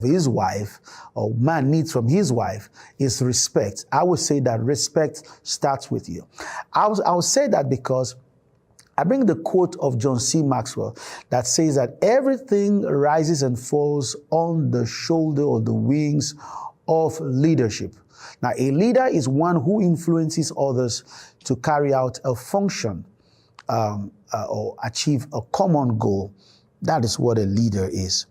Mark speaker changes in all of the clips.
Speaker 1: his wife, or man needs from his wife, is respect. I would say that respect starts with you. I would say that because I bring the quote of John C. Maxwell that says that everything rises and falls on the shoulder or the wings of leadership. Now, a leader is one who influences others to carry out a function or achieve a common goal. That is what a leader is.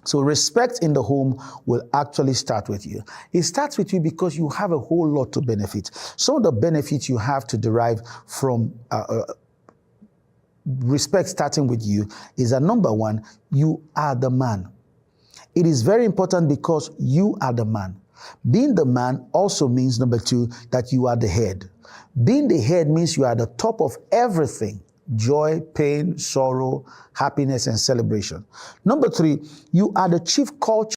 Speaker 1: So respect in the home will actually start with you. It starts with you because you have a whole lot to benefit. Some of the benefits you have to derive from respect starting with you is that, number one, you are the man. It is very important because you are the man. Being the man also means, number two, that you are the head. Being the head means you are the top of everything: joy, pain, sorrow, happiness, and celebration. Number three, you are the chief culture.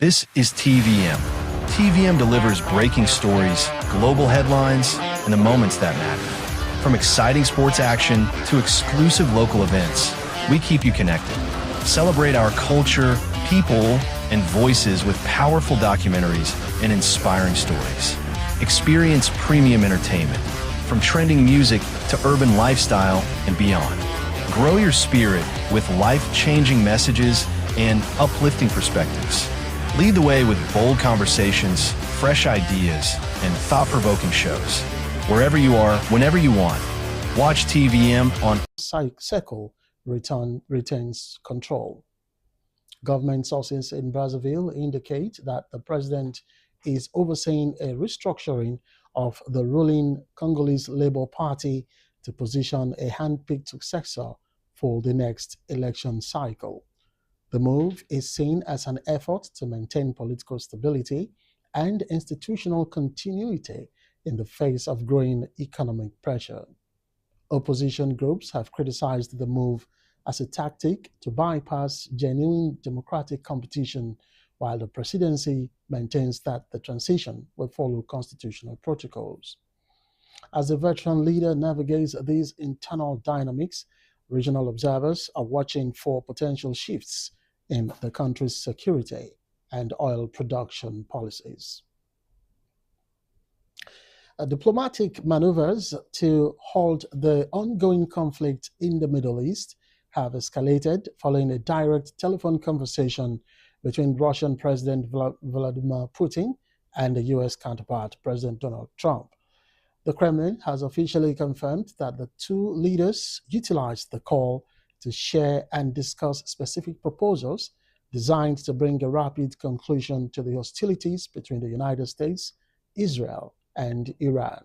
Speaker 2: This is TVM. TVM delivers breaking stories, global headlines, and the moments that matter. From exciting sports action to exclusive local events, we keep you connected. Celebrate our culture, people, and voices with powerful documentaries and inspiring stories. Experience premium entertainment, from trending music to urban lifestyle and beyond. Grow your spirit with life-changing messages and uplifting perspectives. Lead the way with bold conversations, fresh ideas, and thought-provoking shows. Wherever you are, whenever you want. Watch TVM on
Speaker 3: Circle retains control. Government sources in Brazzaville indicate that the president is overseeing a restructuring of the ruling Congolese Labour Party to position a hand-picked successor for the next election cycle. The move is seen as an effort to maintain political stability and institutional continuity in the face of growing economic pressure. Opposition groups have criticized the move as a tactic to bypass genuine democratic competition, while the presidency maintains that the transition will follow constitutional protocols. As the veteran leader navigates these internal dynamics, regional observers are watching for potential shifts in the country's security and oil production policies. Diplomatic maneuvers to halt the ongoing conflict in the Middle East have escalated following a direct telephone conversation between Russian President Vladimir Putin and the U.S. counterpart, President Donald Trump. The Kremlin has officially confirmed that the two leaders utilized the call to share and discuss specific proposals designed to bring a rapid conclusion to the hostilities between the United States, Israel, and Iran.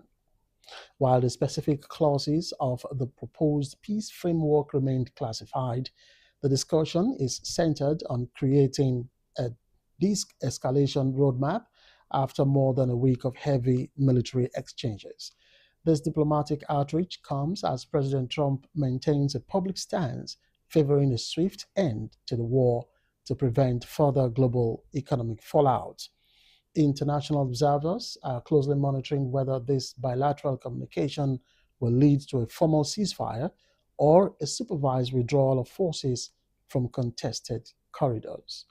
Speaker 3: While the specific clauses of the proposed peace framework remained classified, the discussion is centered on creating a de-escalation roadmap after more than a week of heavy military exchanges. This diplomatic outreach comes as President Trump maintains a public stance favoring a swift end to the war to prevent further global economic fallout. International observers are closely monitoring whether this bilateral communication will lead to a formal ceasefire or a supervised withdrawal of forces from contested corridors.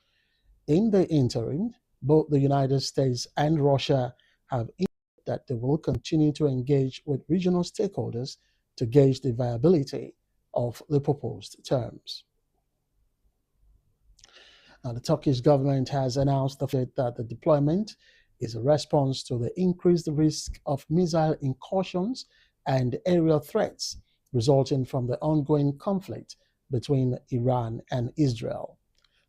Speaker 3: In the interim, both the United States and Russia have indicated that they will continue to engage with regional stakeholders to gauge the viability of the proposed terms. Now, the Turkish government has announced that the deployment is a response to the increased risk of missile incursions and aerial threats resulting from the ongoing conflict between Iran and Israel.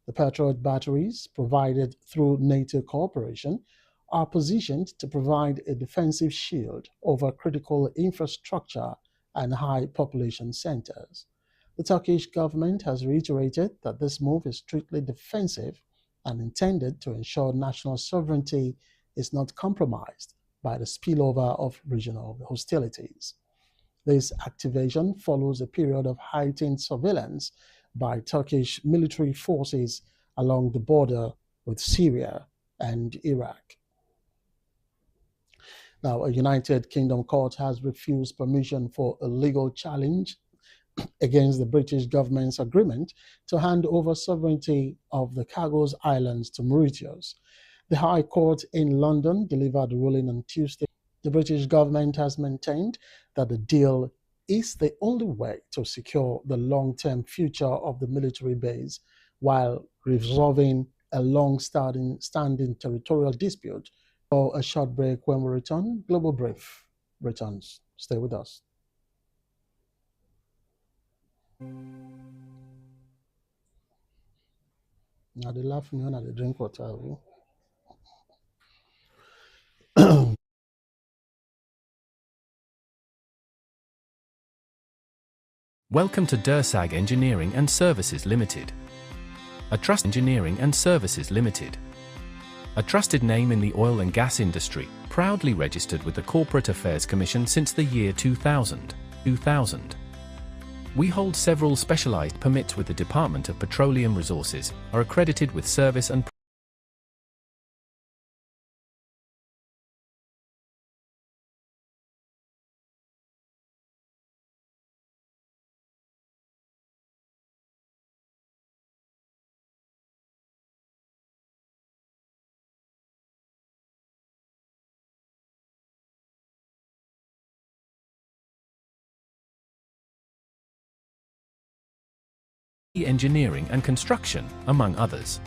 Speaker 3: The Patriot batteries provided through NATO cooperation are positioned to provide a defensive shield over critical infrastructure and high population centers. The Turkish government has reiterated that this move is strictly defensive and intended to ensure national sovereignty is not compromised by the spillover of regional hostilities. This activation follows a period of heightened surveillance by Turkish military forces along the border with Syria and Iraq. Now, a United Kingdom court has refused permission for a legal challenge against the British government's agreement to hand over sovereignty of the Chagos Islands to Mauritius. The High Court in London delivered a ruling on Tuesday. The British government has maintained that the deal is the only way to secure the long-term future of the military base while resolving a long-standing territorial dispute. For a short break, when we return, Global Brief returns. Stay with us. Now they laugh me when I drink water.
Speaker 4: Welcome to Dursag Engineering and Services Limited. A trusted engineering and services limited. A trusted name in the oil and gas industry, proudly registered with the Corporate Affairs Commission since the year 2000. We hold several specialized permits with the Department of Petroleum Resources, are accredited with service and engineering and construction, among others.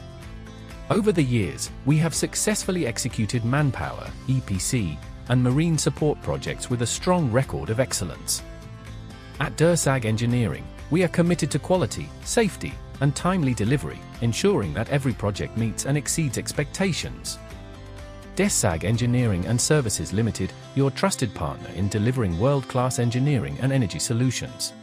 Speaker 4: Over the years, we have successfully executed manpower, EPC, and marine support projects with a strong record of excellence. At Dursag Engineering, we are committed to quality, safety, and timely delivery, ensuring that every project meets and exceeds expectations. Dursag Engineering and Services Limited, your trusted partner in delivering world-class engineering and energy solutions.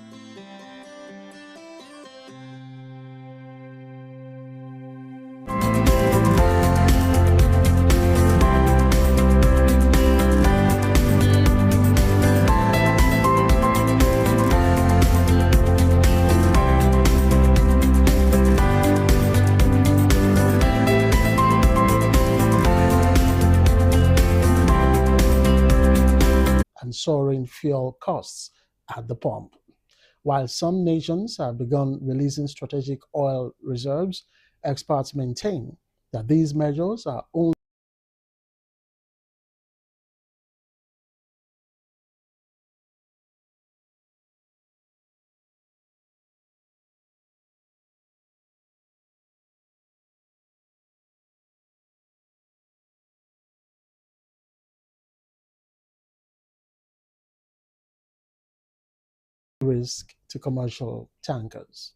Speaker 3: And soaring fuel costs at the pump. While some nations have begun releasing strategic oil reserves, experts maintain that these measures are only risk to commercial tankers.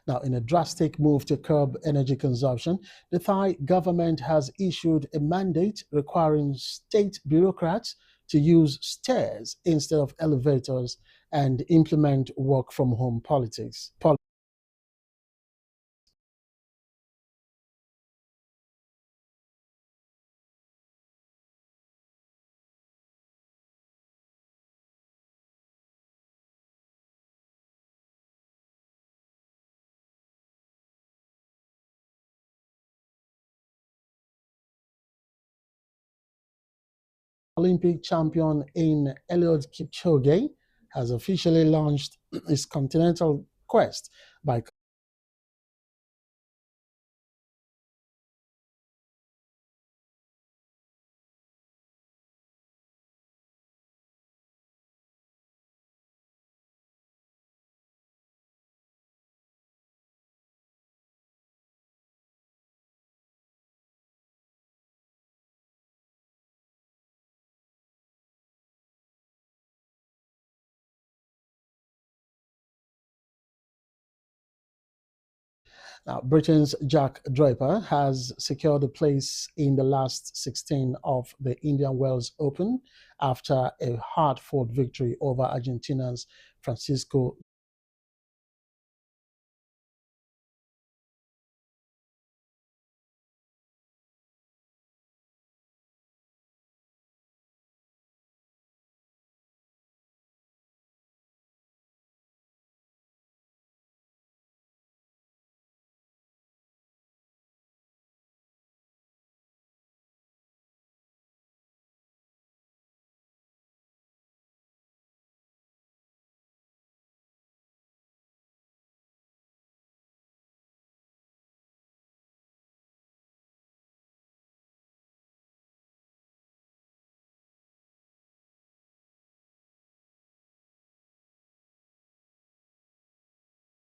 Speaker 3: Now, in a drastic move to curb energy consumption, the Thai government has issued a mandate requiring state bureaucrats to use stairs instead of elevators and implement work-from-home politics. Olympic champion in Eliud Kipchoge has officially launched his continental quest by Now, Britain's Jack Draper has secured a place in the last 16 of the Indian Wells Open after a hard-fought victory over Argentina's Francisco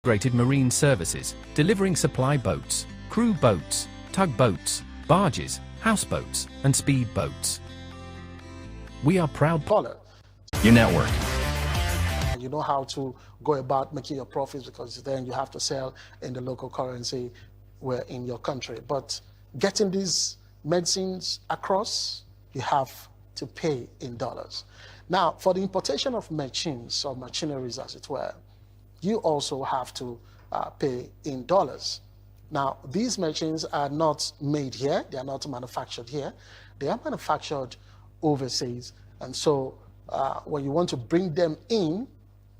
Speaker 4: Integrated Marine Services, delivering supply boats, crew boats, tugboats, barges, houseboats, and speed boats. We are proud
Speaker 3: dollar.
Speaker 2: Your network.
Speaker 3: And you know how to go about making your profits, because then you have to sell in the local currency where in your country. But getting these medicines across, you have to pay in dollars. Now, for the importation of machines or machineries, as it were, you also have to pay in dollars. Now, these machines are not made here. They are not manufactured here. They are manufactured overseas. And so when you want to bring them in,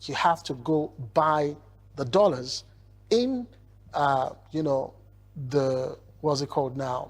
Speaker 3: you have to go buy the dollars in, what's it called now?